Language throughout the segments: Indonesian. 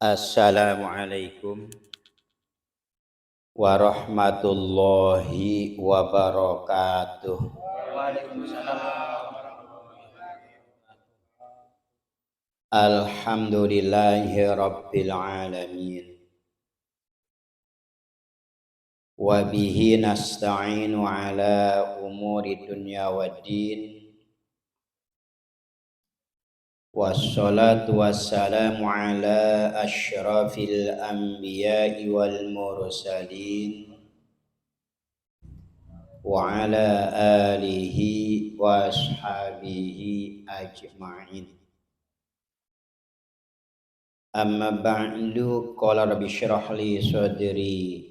Assalamualaikum warahmatullahi wabarakatuh. Alhamdulillahi rabbil alamin. Wa bihi nasta'inu ala umuri dunya waddin. Wassalatu wassalamu ala asyrafil anbiya'i wal mursalin wa ala alihi wa ashabihi ajma'in. Amma ba'du, qala rabbi shrah li sadri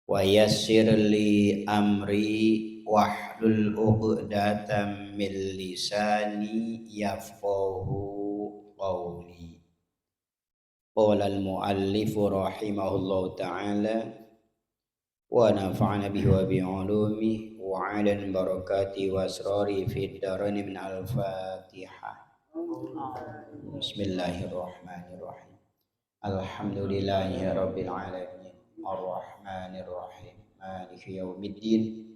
wa yassir li amri wahlul 'uqdatam min lisani yafqahu qawli. Qala al-muallif rahimahullahu ta'ala wa nafa'ana bihi wa bi 'ulumihi wa 'ala barakati wa asrari fid darain min al-Fatihah. Bismillahirrahmanirrahim. Alhamdulillahi rabbil alamin. Arrahmanir rahim. Maliki yaumiddin.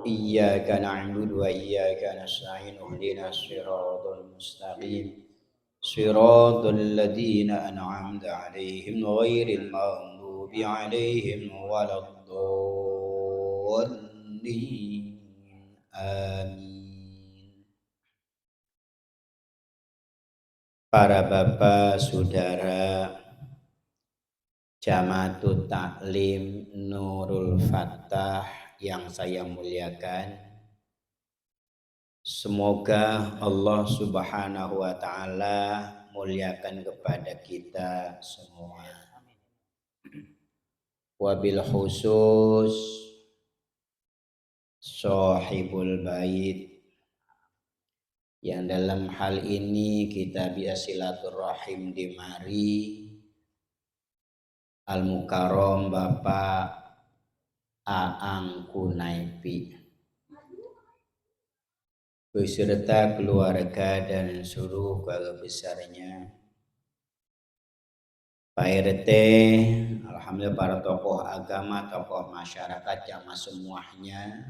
Iyyaka na'budu wa iyyaka nasta'in. Ihdinas siratal mustaqim. Siratal ladzina an'amta 'alaihim ghairil maghdubi 'alaihim waladdallin. Amin. Para bapak, saudara, Jama'atut Taklim Nurul Fattah yang saya muliakan, semoga Allah Subhanahu wa Ta'ala muliakan kepada kita semua. Wabil khusus Sahibul Bait yang dalam hal ini kita biasa silaturahim di mari Al-Mukarram Bapak Aang Kunaipi beserta keluarga dan seluruh keluarga besarnya, Pak RT, alhamdulillah, para tokoh agama, tokoh masyarakat, jamaah semuanya.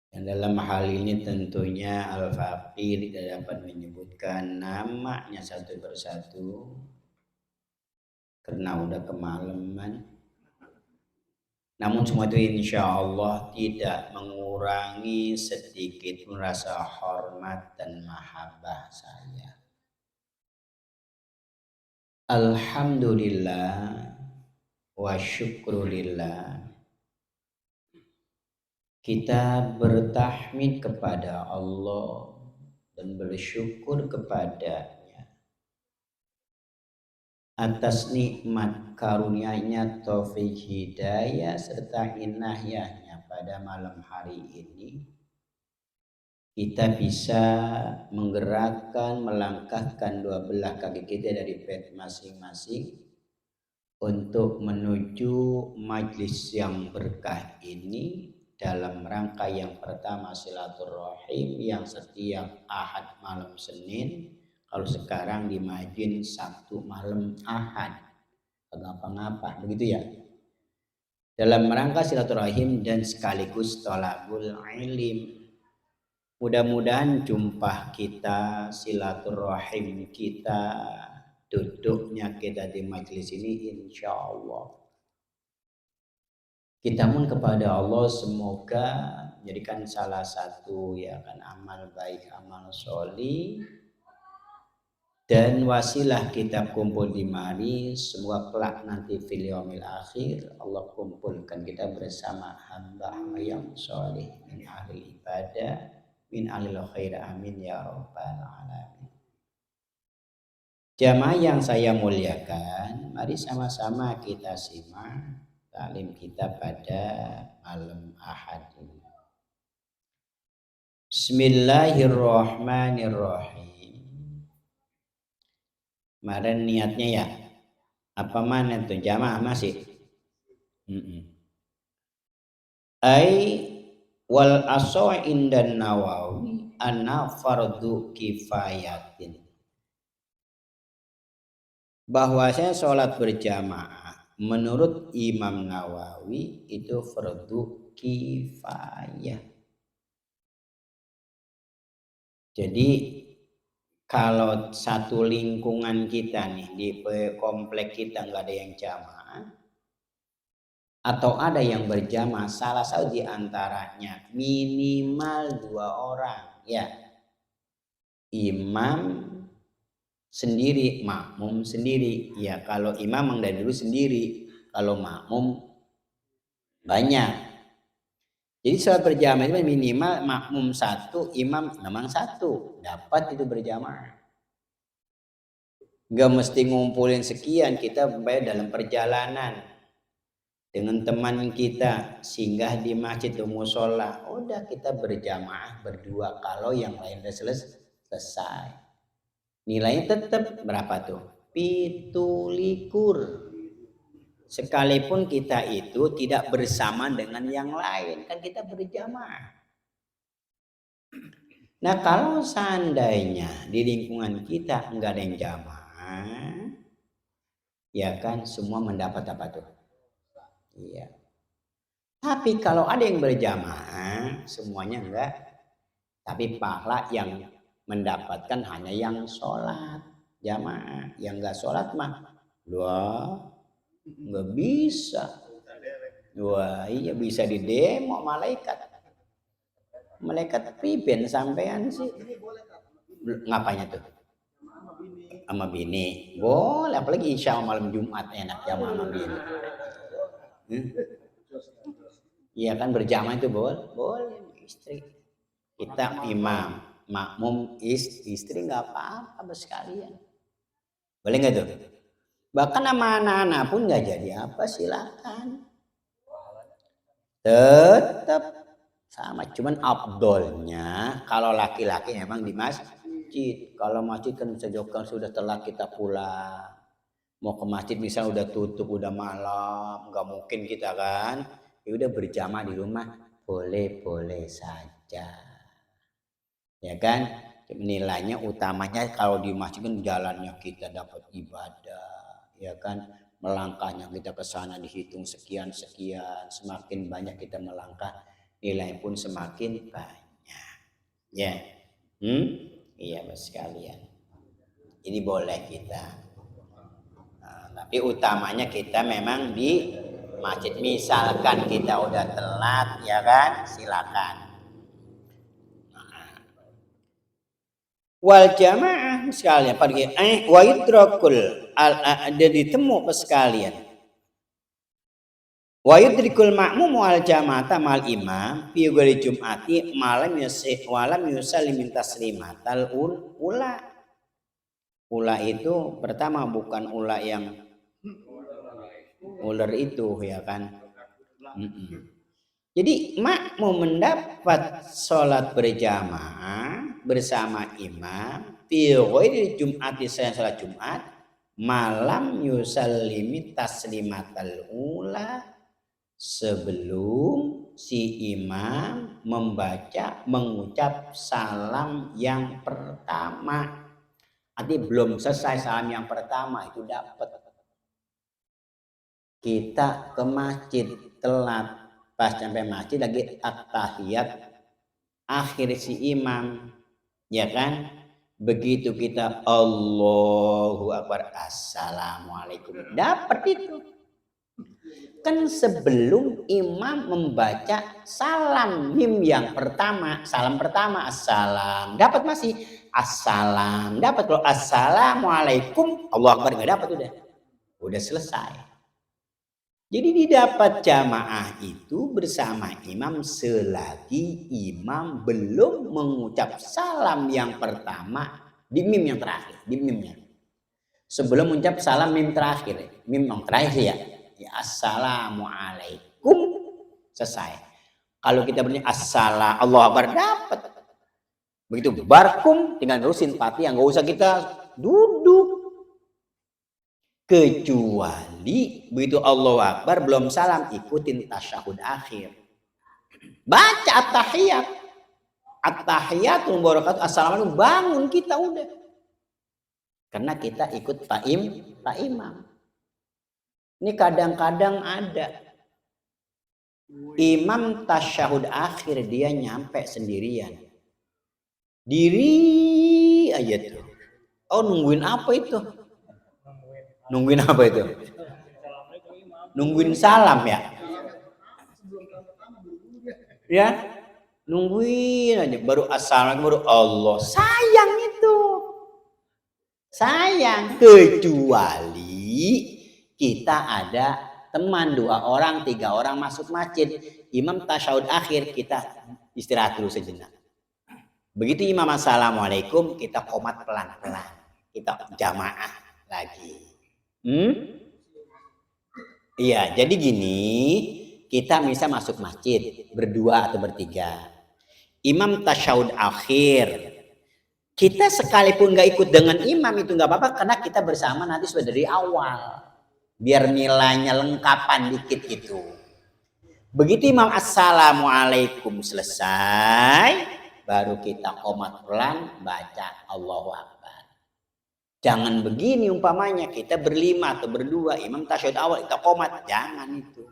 Dan dalam hal ini tentunya Al-Faqih tidak dapat menyebutkan namanya satu persatu karena udah kemalaman. Namun semua itu insya Allah tidak mengurangi sedikit rasa hormat dan mahabbah saya. Alhamdulillah wa syukrulillah, kita bertahmid kepada Allah dan bersyukur kepadanya atas nikmat karunia-Nya, taufik hidayah serta inayahnya pada malam hari ini. Kita bisa menggerakkan, melangkahkan dua belah kaki kita dari bed masing-masing untuk menuju majlis yang berkah ini dalam rangka yang pertama silaturahim yang setiap Ahad malam Senin, kalau sekarang di Majin Sabtu malam Ahad, ngapa-ngapa begitu ya, dalam rangka silaturahim dan sekaligus thalabul ilim. Mudah-mudahan jumpa kita, silaturahim kita, duduknya kita di majelis ini insya Allah kita mohon kepada Allah semoga jadikan salah satu ya kan amal baik, amal sholih, dan wasilah kita kumpul di mari. Semoga kelak nanti fil yaumil akhir Allah kumpulkan kita bersama hamba-hamba yang sholih min ahli ibadah, min alil khair, amin ya rabbal alamin. Jamaah yang saya muliakan, mari sama-sama kita simak taklim kita pada malam Ahad ini. Bismillahirrahmanirrahim. Kemarin niatnya ya, apa mana tuh jamaah masih? Ai wal aswa indan Nawawi anna fardu kifayatin. Bahwasanya sholat berjamaah menurut Imam Nawawi itu fardu kifayah. Jadi kalau satu lingkungan kita nih di komplek kita nggak ada yang jamaah atau ada yang berjamaah, salah satu di antaranya minimal 2 orang ya, imam sendiri, makmum sendiri. Ya kalau imam dari dulu sendiri, kalau makmum banyak. Jadi sholat berjamaah itu minimal makmum 1, imam memang 1, dapat itu berjamaah. Gak mesti ngumpulin sekian, kita dalam perjalanan dengan teman kita singgah di masjid atau musola, udah kita berjamaah berdua. Kalau yang lain udah selesai, nilainya tetap berapa tuh? 17. Sekalipun kita itu tidak bersama dengan yang lain, kan kita berjamaah. Nah kalau seandainya di lingkungan kita enggak ada yang jamaah, ya kan semua mendapat apa tuh? Iya. Tapi kalau ada yang berjamaah, semuanya enggak. Tapi pahala yang mendapatkan hanya yang sholat jamaah, yang enggak sholat mah nggak bisa. Wah iya bisa didemo malaikat. Malaikat priben sampean sih. Ngapanya tuh? Sama bini. Boleh, apalagi insya Allah malam Jumat enak ya sama bini. Iya kan berjamaah itu boleh istri. Kita imam, makmum istri nggak apa-apa sekalian. Boleh nggak tuh? Bahkan sama anak-anak pun nggak jadi apa, silakan. Tetap sama, cuman abdolnya kalau laki-laki memang di masjid. Kalau masjid kan sejokan sudah telat kita pulang. Mau ke masjid misalnya udah tutup, udah malam, nggak mungkin kita kan. Ya udah berjamaah di rumah, boleh-boleh saja. Ya kan? Nilainya utamanya kalau di masjid kan jalannya kita dapat ibadah, ya kan? Melangkahnya kita ke sana dihitung sekian, semakin banyak kita melangkah, nilai pun semakin banyak. Ya. Iya Mas sekalian. Ini boleh kita. Nah, tapi utamanya kita memang di masjid. Misalkan kita udah telat, ya kan? Silakan. Wal jamaah sekalian pergi wa yudrakul ada ditemu sekalian wa yudrikul ma'mum wal jamaata mal imam fi ghairi jum'ati malam yusallim min taslimatal ula itu pertama bukan ula yang ular itu ya kan. Jadi makmum mendapat sholat berjamaah bersama imam fi ghairi jum'ati sholat Jumat malam yusallimi taslimatal ula sebelum si imam mengucap salam yang pertama. Artinya belum selesai salam yang pertama itu dapat. Kita ke masjid telat, pas sampai masjid lagi at-tahiyat akhir si imam, ya kan? Begitu kita Allahu Akbar, assalamualaikum, dapat itu. Kan sebelum imam membaca salam mim yang pertama, salam pertama assalam, dapat masih assalam, dapat. Kalau assalamualaikum Allahu Akbar nggak dapat, udah selesai. Jadi didapat jamaah itu bersama imam selagi imam belum mengucap salam yang pertama di mim yang terakhir, di mimnya. Sebelum mengucap salam mim terakhir, mim yang terakhir ya assalamualaikum, selesai. Kalau kita bernyanyi assalam Allahu Akbar dapat. Begitu barkum dengan terusin Fatihah, nggak usah kita duduk. Kecuali begitu Allahu Akbar belum salam ikutin tasyahud akhir. Baca at-tahiyat. At-tahiyatul barakatuh, assalamualaikum, bangun kita udah. Karena kita ikut Pak Imam. Ini kadang-kadang ada imam tasyahud akhir dia nyampe sendirian. Diri aja tuh. Oh, nungguin apa itu? Nungguin apa itu? Nungguin salam ya? Ya, nungguin aja. Baru assalamualaikum, baru Allah. Sayang itu. Sayang. Kecuali kita ada teman 2 orang, 3 orang masuk masjid. Imam tasyahud akhir, kita istirahat dulu sejenak. Begitu imam assalamualaikum, kita qomat pelan-pelan. Kita jamaah lagi. Iya, jadi gini, kita bisa masuk masjid berdua atau bertiga. Imam tasyahud akhir. Kita sekalipun nggak ikut dengan imam itu nggak apa-apa, karena kita bersama nanti sudah dari awal. Biar nilainya lengkapan dikit gitu. Begitu imam assalamualaikum selesai, baru kita qomat pelan baca Allahu Akbar. Jangan begini umpamanya kita berlima atau berdua, imam tasyahud awal kita qomat, jangan itu.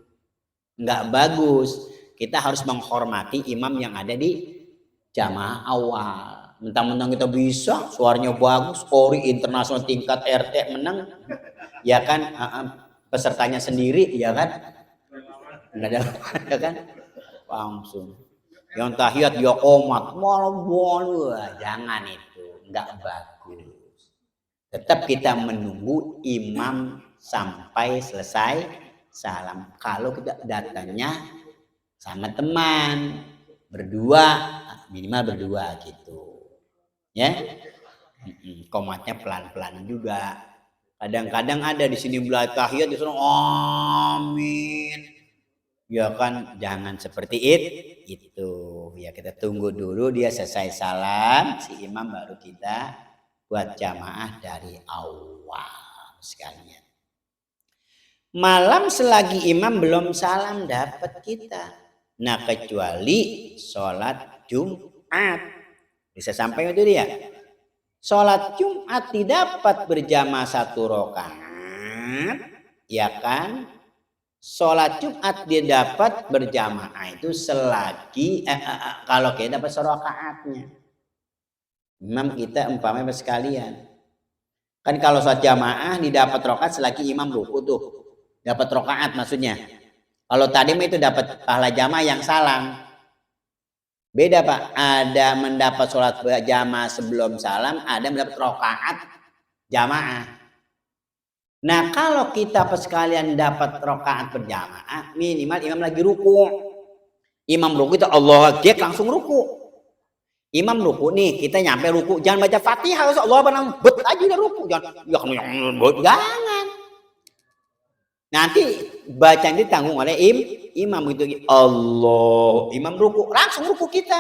Nggak bagus. Kita harus menghormati imam yang ada di jamaah awal. Mentang-mentang kita bisa, suaranya bagus, Polri internasional tingkat RT menang, ya kan, pesertanya sendiri, ya kan, nggak ada, ya kan, langsung. Yang tahiyat dia qomat, malah jangan itu, nggak bagus. Tetap kita menunggu imam sampai selesai salam. Kalau kita datangnya sama teman, berdua, minimal berdua gitu. Ya, qomatnya pelan-pelan juga. Kadang-kadang ada di sini belah tahiyat di sana amin. Ya kan, jangan seperti itu. Ya kita tunggu dulu dia selesai salam, si imam baru kita buat jamaah dari awal sekalian. Malam selagi imam belum salam dapat kita. Nah, kecuali sholat Jumat. Bisa sampai itu dia. Sholat Jumat didapat berjamaah 1 rakaat, ya kan? Sholat Jumat dia dapat berjamaah itu selagi kalau kita dapat rakaatnya. Imam kita umpamanya sekalian. Kan kalau sholat jamaah didapat rakaat selagi imam ruku tuh. Dapat rakaat maksudnya. Kalau tadi itu dapat pahala jamaah yang salam. Beda Pak, ada mendapat sholat jamaah sebelum salam, ada mendapat rakaat jamaah. Nah kalau kita sekalian dapat rakaat berjamaah, minimal imam lagi ruku. Imam ruku itu Allah Akbar, langsung ruku. Imam ruku nih, kita nyampe ruku, jangan baca Fatihah, Allah Akbar, bet aja udah ruku, jangan. Nanti bacaan ditanggung oleh imam itu Allah, imam ruku, langsung ruku kita.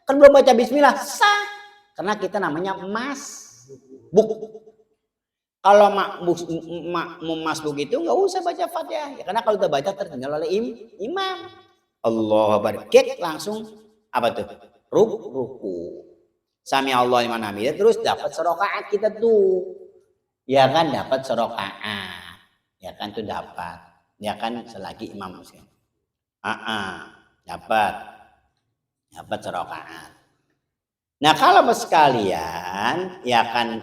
Kan belum baca bismillah, sah. Karena kita namanya masbuk. Kalau masbuk itu nggak usah baca Fatihah. Ya, karena kalau kita baca tertinggal oleh imam. Allah barkek langsung apa tuh? Ruku. Sami Allah liman hamidah, terus dapat serakaat kita tuh. Ya kan dapat serakaat. Ya kan tuh dapat, ya kan selagi imam muslim. Dapat serakaat. Nah kalau sekalian, ya kan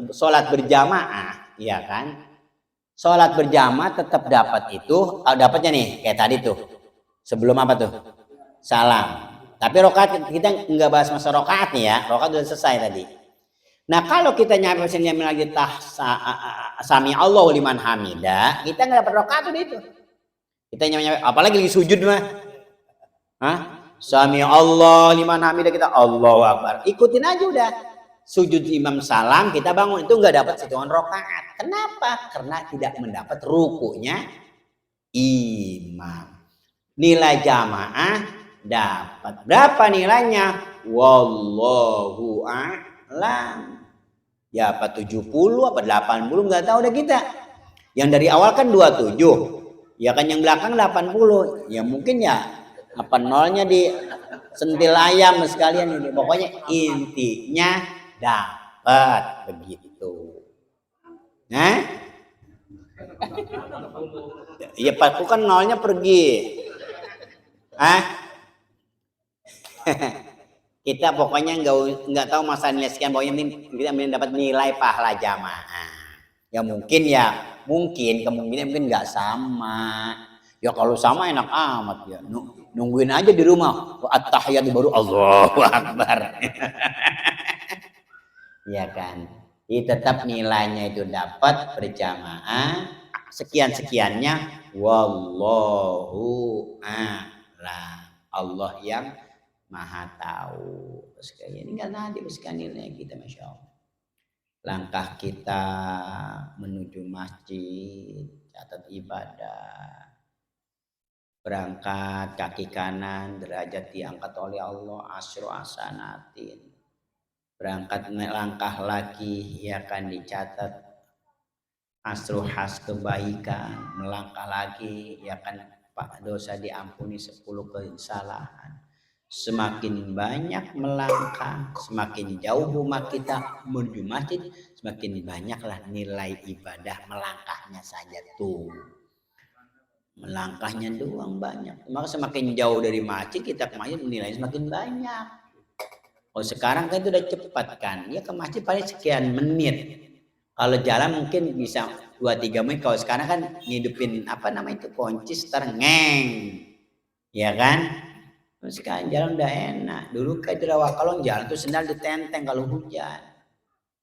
sholat berjamaah, ya kan, sholat berjamaah tetap dapat itu, dapatnya nih kayak tadi tuh, sebelum apa tuh, salam. Tapi rakaat kita nggak bahas masa rakaat nih ya, rakaat udah selesai tadi. Nah kalau kita nyampe sini lagi sami Allahu liman hamidah, kita nggak dapat rakaat itu. Kita nyampe apalagi lagi sujud mah. Sami Allah liman hamidah, kita Allahu Akbar. Ikutin aja udah. Sujud imam salam kita bangun, itu nggak dapat hitungan rakaat. Kenapa? Karena tidak mendapat rukunya imam. Nilai jamaah dapat. Berapa nilainya? Wallahu a'lam. Ya apa 70 apa 80 nggak tahu udah kita. Yang dari awal kan 27. Ya kan yang belakang 80. Ya mungkin ya apa nolnya di sentil ayam sekalian ini. Pokoknya intinya dapat begitu. Nah, ya Pak kan nolnya pergi. Kita pokoknya nggak tahu masa nilai sekian, pokoknya ini kita dapat nilai pahala jamaah. Ya mungkin kemungkinan mungkin nggak sama. Ya kalau sama enak amat ya. Nungguin aja di rumah. At-tahiyatu baru Allahu Akbar. Ya kan. Jadi tetap nilainya itu dapat berjamaah sekian-sekiannya wallahu a'lam. Allah yang Maha tahu. Sekalian ini kan nanti nilai kita, Masya Allah. Langkah kita menuju masjid, catat ibadah. Berangkat kaki kanan, derajat diangkat oleh Allah, asyru asanatin. Berangkat langkah lagi, ya kan dicatat asyru has kebaikan. Melangkah lagi, ya kan Pak dosa diampuni 10 kesalahan. Semakin banyak melangkah, semakin jauh rumah kita menuju masjid, semakin banyaklah nilai ibadah melangkahnya saja tuh. Melangkahnya doang banyak. Maka semakin jauh dari masjid kita ke masjid nilainya semakin banyak. Oh sekarang kan itu udah cepat kan, ya ke masjid paling sekian menit. Kalau jalan mungkin bisa 2-3 menit. Kalau sekarang kan ngidupin apa namanya itu kunci ngeng, ya kan? Sekarang jalan udah enak. Dulu kan di Rawakalong jalan tuh sendal ditenteng kalau hujan.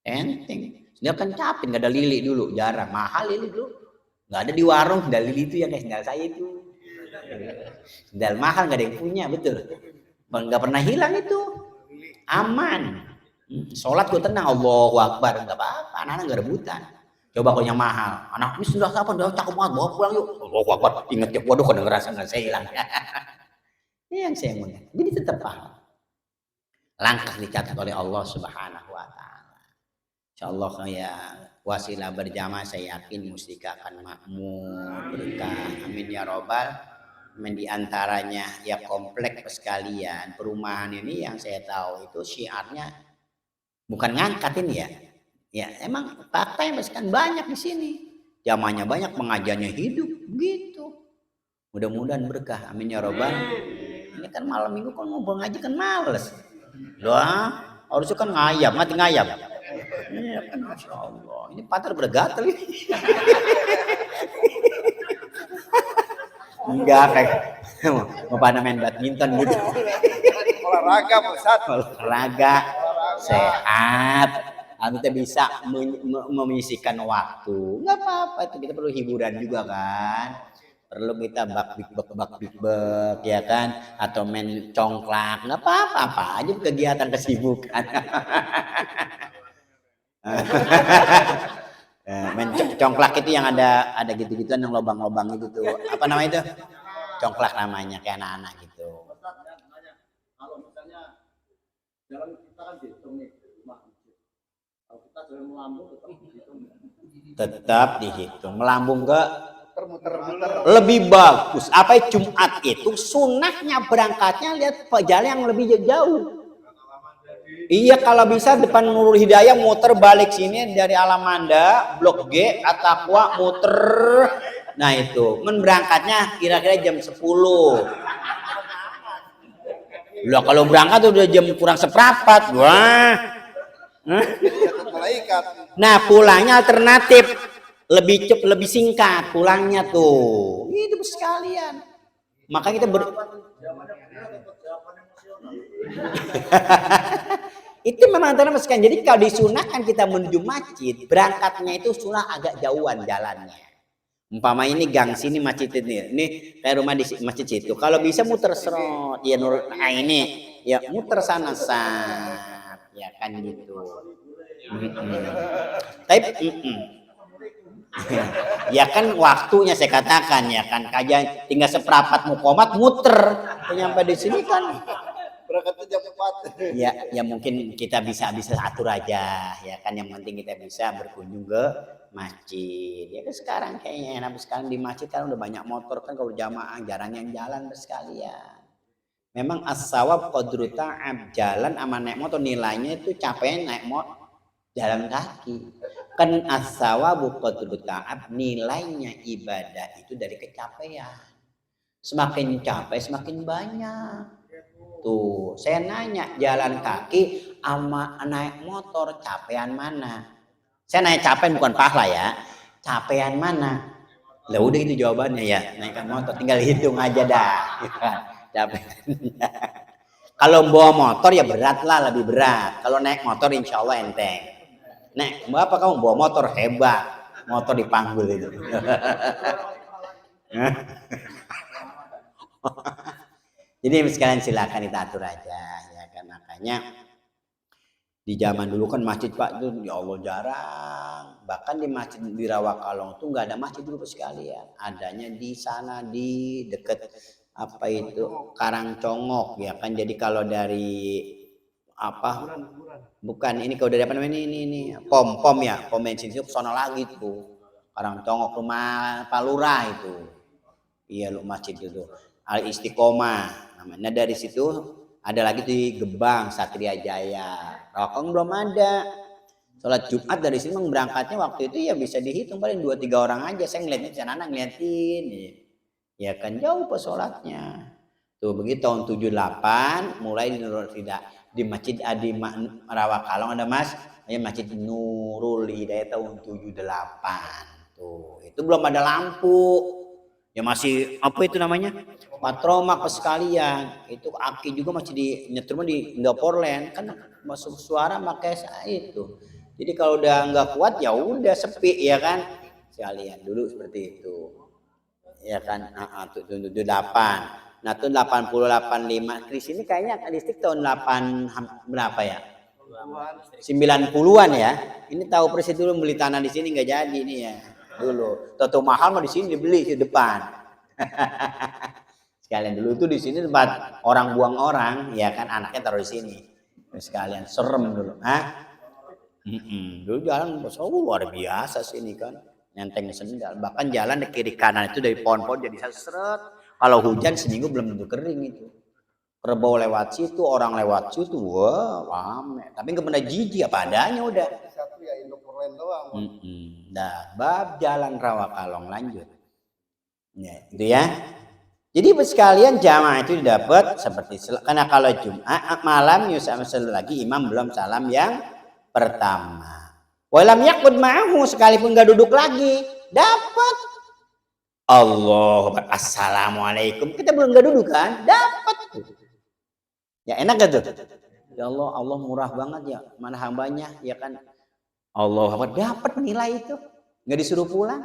Enteng. Sendal kan capek, nggak ada lili dulu, jarang. Mahal lili dulu. Nggak ada di warung sendal lili itu yang kayak sendal saya itu. Sendal mahal nggak ada yang punya, betul. Nggak pernah hilang itu. Aman. Sholat gue tenang, Allahu Akbar, nggak apa-apa. Anak-anak nggak rebutan. Coba kalau yang mahal, anak ini sendal siapa? Udah cakep banget, bawa pulang yuk. Allahu Akbar, inget ya, waduh kalau ngerasa nggak saya hilang. Ini yang saya mau. Jadi tetap pahala. Langkah dicatat oleh Allah Subhanahu wa taala. Insyaallah ya wasilah berjamaah saya yakin mustika akan makmur berkah. Amin ya robbal. Di antaranya ya komplek sekalian perumahan ini yang saya tahu itu syiarnya bukan ngangkat ini ya. Ya emang fakta yang kan banyak di sini. Jamaahnya banyak, pengajarnya hidup begitu. Mudah-mudahan berkah. Amin ya robbal. Ini kan malam minggu kan ngobrol ngaji kan males. Doa harusnya kan ngayap, mati ngayap. Iya kan, Masya Allah. Ini patar bergatal ini. Enggak kayak mau pada main badminton gitu. Olahraga Ustaz. Olahraga sehat. Kita bisa menyisihkan waktu. Enggak apa-apa itu, kita perlu hiburan juga kan. Perlu kita bak bik bek ya kan, atau main congklak, nggak apa-apa aja kegiatan kesibukan. Main congklak itu yang ada gitu-gituan yang lobang-lobang itu tuh, apa namanya itu? Congklak namanya, kayak anak-anak gitu. Kalau misalnya jalan kita kan dihitung nih, kalau kita jalan melambung tetap dihitung, melambung ke muter-muter lebih bagus. Apa Jumat itu sunnahnya berangkatnya lihat jalan yang lebih jauh. Iya kalau bisa depan Nurul Hidayah muter balik sini dari Alamanda Blok G At-Taqwa muter. Nah itu berangkatnya kira-kira jam 10. Loh kalau berangkat udah jam kurang seperempat. Wah. Nah pulangnya alternatif. Lebih singkat pulangnya tuh. Itu sekalian. Maka kita itu memang termasuk. Jadi kalau disunahkan kita menuju masjid, berangkatnya itu sunnah agak jauhan jalannya. Umpama ini gang sini masjid ini kayak rumah di masjid situ. Kalau bisa muter serot, ya ini ya muter sana ya kan gitu. Tapi ya kan waktunya saya katakan ya kan kajian tinggal seperempat mukomat muter nyampe di sini kan berangkatnya jam 4. ya mungkin kita bisa atur aja ya kan, yang penting kita bisa berkunjung ke masjid ya kan. Sekarang kayaknya enak sekarang di masjid kan udah banyak motor kan, kalau jamaah jarang yang jalan sekalian Memang as-sawab qadru ta'ab, jalan sama naik motor nilainya itu capeknya naik motor jalan kaki. Kan as-sawabu qadru ta'ab, nilainya ibadah itu dari kecapean. Semakin capek semakin banyak. Tuh, saya nanya jalan kaki sama naik motor capean mana? Saya nanya capek bukan pahala ya. Capean mana? Lah udah itu jawabannya ya, naikkan motor tinggal hitung aja dah. Capek. Kalau bawa motor ya berat lah, lebih berat. Kalau naik motor insya Allah enteng. Nek, apa kamu bawa motor hebat, motor dipanggul itu. Jadi sekalian silakan kita atur aja ya kan, makanya di zaman dulu kan masjid Pak itu ya Allah jarang, bahkan di masjid di Rawakalong tuh nggak ada masjid dulu sekalian, adanya di sana di deket apa itu Karangcongok ya kan. Jadi kalau dari apa bukan ini kalau dari apa namanya ini pom ya, pom bensin itu sono lagi tuh Karangcongok rumah Palura itu, iya lu masjid itu Al Istiqomah namanya. Dari situ ada lagi di Gebang Satria Jaya, Rawakalong belum ada. Sholat Jumat dari sini memang berangkatnya waktu itu ya bisa dihitung paling 2-3 orang aja. Saya ngeliatnya anak ngeliatin ya kan jauh pas sholatnya tuh. Begitu tahun 78 mulai di masjid di Rawakalong ada masjid Nurul Hidayah tahun 78 tuh. Itu belum ada lampu ya, masih apa itu namanya patromak sekalian. Itu aki juga masih di nyetrumnya di Indoporland kan, masuk suara pakai itu. Jadi kalau udah nggak kuat ya udah sepi ya kan sekalian dulu seperti itu ya kan. Tuh 78. Nah tuh 80 85 di sini kayaknya listrik tahun 8 berapa ya? 90-an ya. Ini tahu persis dulu beli tanah di sini nggak jadi nih ya. Dulu toto mahal mah di sini dibeli di depan. Sekalian dulu tuh di sini tempat orang buang orang ya kan, anaknya taruh di sini sekalian, serem dulu. Dulu jalan luar biasa sini kan, nyenteng sendal, bahkan jalan di kiri kanan itu dari pohon-pohon jadi seret. Kalau hujan seminggu belum tentu kering itu. Kerbau lewat situ, orang lewat situ, wah rame. Tapi nggak pernah jijik, apa adanya udah. Satu ya Indoporland doang. Nah, bab jalan Rawakalong lanjut. Ya, itu ya. Jadi sekalian jamaah itu didapat seperti karena kalau Jumat malam Yusuf lagi imam belum salam yang pertama. Walam yakut ma'ahu, sekalipun nggak duduk lagi dapat. Allah, assalamualaikum, kita belum nggak duduk kan, dapat. Ya enak gak tuh? Ya Allah, Allah murah banget ya, mana hambanya ya kan. Allah dapat nilai itu, nggak disuruh pulang.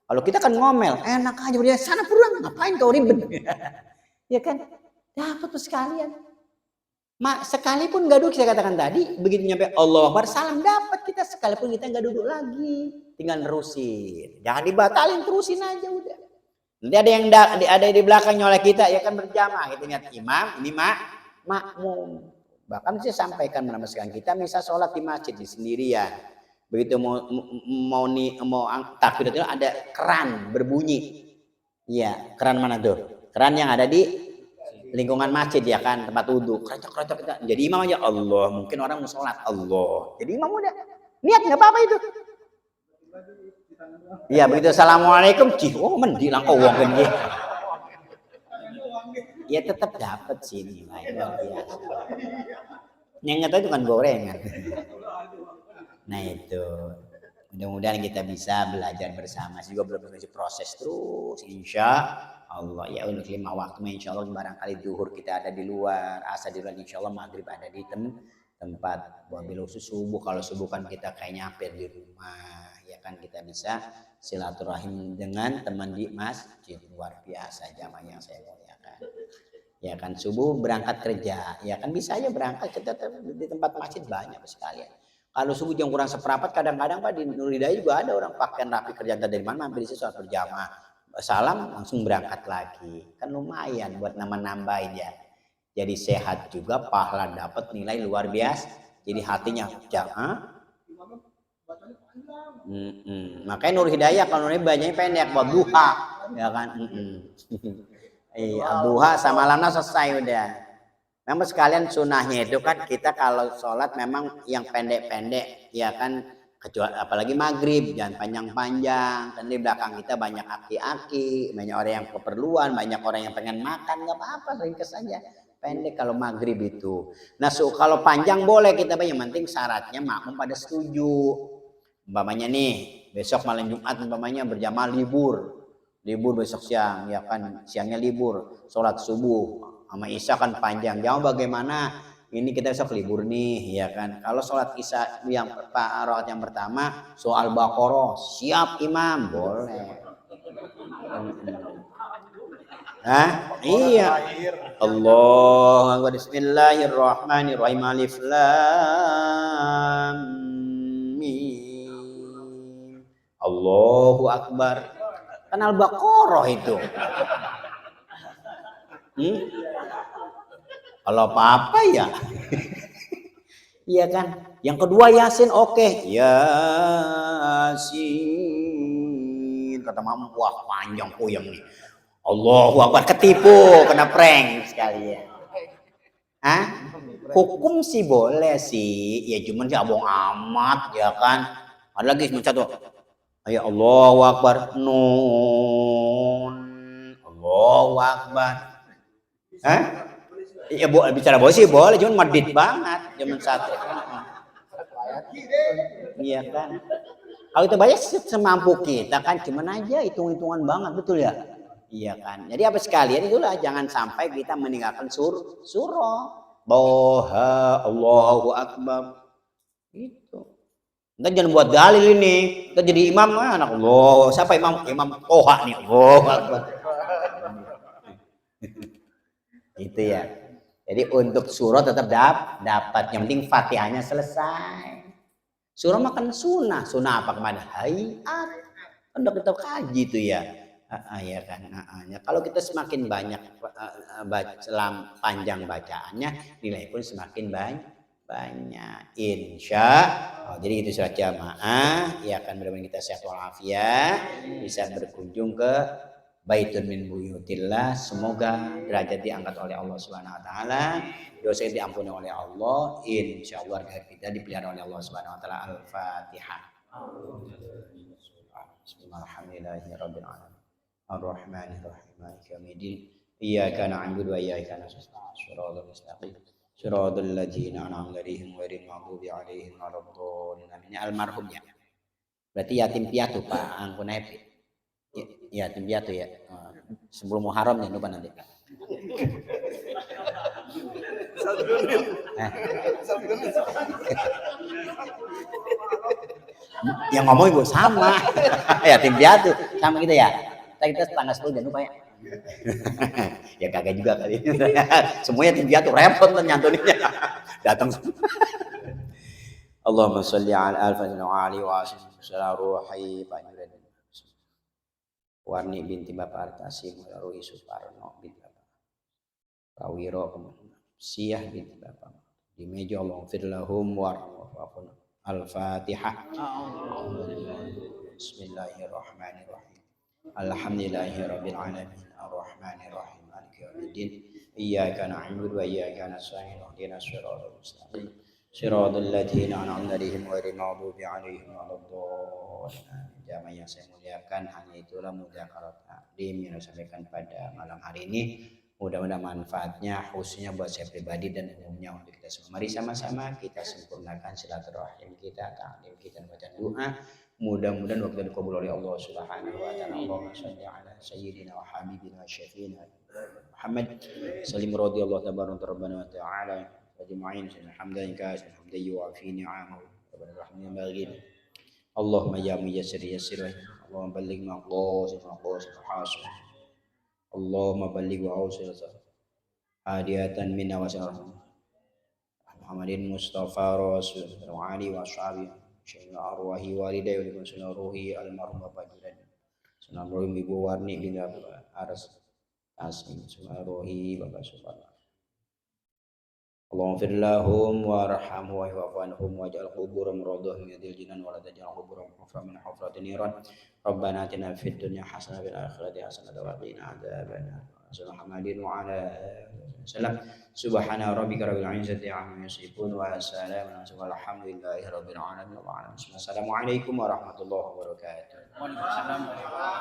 Kalau kita kan ngomel, enak aja udah sana pulang, ngapain kau ribet? Ya kan, dapat tuh sekalian. Sekalipun nggak duduk, saya katakan tadi, begitu nyampe Allah Akbar salam dapat kita, sekalipun kita nggak duduk lagi, tinggal nerusin, jangan dibatalin, terusin aja udah. Nanti ada yang ada di belakang oleh kita, ya kan berjamaah, kita ingat imam, ini makmum. Bahkan saya sampaikan menamaskan kita, misal sholat di masjid di sendirian, begitu mau takbir itu ada keran berbunyi, iya keran mana tuh? Keran yang ada di lingkungan masjid ya kan, tempat wudhu, kerocok kita. Jadi imam aja Allah, mungkin orang mau sholat Allah, jadi imam udah niat nggak apa-apa itu. Iya begitu assalamualaikum, oh mendilang uang gede. Ya tetap dapat sih nilai luar biasa. Yang nggak tahu itu kan gorengan. Nah itu mudah-mudahan kita bisa belajar bersama. Juga belum proses terus, insya Allah ya. Untuk 5 waktu insya Allah, barangkali zuhur kita ada di luar, asar di luar, insya Allah maghrib ada di tempat. Wabil khusus subuh, kalau subuh kan kita kayaknya hampir di rumah ya kan, kita bisa silaturahim dengan teman di masjid. Luar biasa jamaah yang saya muliakan ya kan. Subuh berangkat kerja ya kan, bisa aja berangkat kita di tempat masjid banyak sekalian. Kalau subuh jam kurang seperempat, kadang-kadang Pak di Nurul Hidayah juga ada orang pakaian rapi kerja dari mana, hampir sholat berjamaah, salam langsung berangkat lagi, kan lumayan buat nambahin ya. Jadi sehat juga, pahala dapat, nilai luar biasa. Jadi hatinya jamaah. Makanya Nurul Hidayah kalau Nurul bacanya pendek, buat duha ya kan. Iya, duha sama lana selesai udah. Memang sekalian sunnahnya itu kan kita kalau sholat memang yang pendek-pendek ya kan, kecuali apalagi maghrib jangan panjang-panjang. Dan di belakang kita banyak aki-aki, banyak orang yang keperluan, banyak orang yang pengen makan, nggak apa-apa, ringkes saja. Pendek kalau maghrib itu. Nah kalau panjang boleh kita banyak, yang penting syaratnya makmum pada setuju. Umpamanya nih besok malam Jumat umpamanya berjamaah libur besok siang ya kan, siangnya libur, sholat subuh sama isya kan panjang. Jangan bagaimana ini kita besok libur nih ya kan. Kalau sholat isya yang rakaat yang pertama soal Baqarah siap imam boleh. Hah? Iya. Allahu Akbar. Bismillahirrahmanirrahim. Alif Lam Mim. Allahu Akbar. Kan Al-Baqarah itu. Kalau apa-apa ya. Iya kan? Yang kedua Yasin oke. Yasin. Kata Mama, wah panjang puyeng nih. Allahu Akbar, ketipu, kena prank sekalian. Hah? Hukum sih boleh sih, ya cuman sih abong amat ya kan. Ada lagi cuma satu. Ya Allahu Akbar, nun. Allahu Akbar. Hah? Ya bicara boleh sih boleh, cuman medit banget cuman satu. Iya kan. Kalau itu banyak semampu kita kan, cuman aja hitung-hitungan banget, betul ya? Iya kan. Jadi apa sekalian itulah, jangan sampai kita meninggalkan surah. Boha Allahu Akbar. Itu. Ntar jangan buat dalil ini. Ntar jadi imam anak Allah. Siapa imam? Imam Toha nih. Allahu Akbar. Itu ya. Jadi untuk surah tetap dapat. Yang penting Fatihahnya selesai. Surah makan sunnah. Sunnah apa kemana? Hayat. Kan udah kita kaji tuh ya. Ya kan. Kalau kita semakin banyak panjang bacaannya, nilai pun semakin banyak. Jadi itu surat jamaah. Ya kan, mudah-mudahan kita sehat walafiat, bisa berkunjung ke Baitun min buyutillah. Semoga derajat diangkat oleh Allah Subhanahu wa taala, dosa diampuni oleh Allah, insyaallah kita dipelihara oleh Allah Subhanahu wa taala. Al-Fatihah. Bismillahirrahmanirrahim. Ar-Rahmanirrahim. Maliki yaumiddin. Iyyaka na'budu wa iyyaka nasta'in. Shiratal mustaqim. Shiratal ladzina an'amta 'alaihim ghairil maghdubi 'alaihim waladdallin. Ini almarhum ya. Berarti yatim piatu Pak Angkun Happy. Yatim piatu ya. Sebelum Muharram jangan lupa nanti. Yang ngomong ibu sama. Yatim piatu sama kita ya. Kita tanggal 10 jangan lupa ya. Ya kagak juga kali. Semuanya yatim piatu repot kan nyantuninnya. Datang. Allahumma sholli ala al-fatihah wa ali wa sallam ruhi panjuran. Warni binti Bapak Artasim Ruhi Suparno binti Bapak Rawiro Siyah binti Bapak di meja Allah firlahum warahmatullahi. Al-Fatihah. Bismillahirrahmanirrahim. Alhamdulillahirabbil alamin arrahmanirrahim maliki yaumiddin iyyaka na'budu wa iyyaka nasta'in ihdinas siratal mustaqim siratal ladzina an'amta 'alaihim ghairil maghdubi 'alaihim waladdallin. Jamaah yang saya muliakan, hanya itulah mudzakarah taklim yang saya sampaikan pada malam hari ini. Mudah-mudahan manfaatnya khususnya buat saya pribadi dan umumnya untuk kita semua. Mari sama-sama kita sempurnakan silaturahim kita, taklim kita, dan bacaan doa. Mudah-mudahan waktu dikabul oleh Allah Subhanahu wa taala. Allahumma shalli ala sayyidina wa habibina wa syafiina Muhammad sallim radhiyallahu tabaraka rabbana wa ta'ala wa jama'in alhamdulillah hamdan yu'afi ni'amahu rabbana rahmin baghina. Allahumma ya muyassir yassir. Allahumma balligh maqasid hasan. Allahumma balligh wa awsil hadiyatan minna wa sallallahu Muhammadin Mustafa Rasul wa ali wa ashabi syai'na arwahi walidai wa liman ruhi almarhum Bapak Judan sunan rohim Ibu Warni bin Aras Asim sunan rohi Bapak Subhanahu. Allahumma fir lahum warhamhum wa wa'fu waj'al quburahum rawdatan min riyadil jinan wa la taj'al quburahum hufran min hufratin niran. Rabbana atina fid dunya hasanah wa fil akhirati hasanah wa qina adzabannar. Muhammadin wa ala alihi wasallam. Subhana rabbika rabbil izzati amma yasifun wa salamun alhamdulillahi rabbil alamin. Assalamualaikum warahmatullahi wabarakatuh. Waalaikumsalam warahmatullahi wabarakatuh.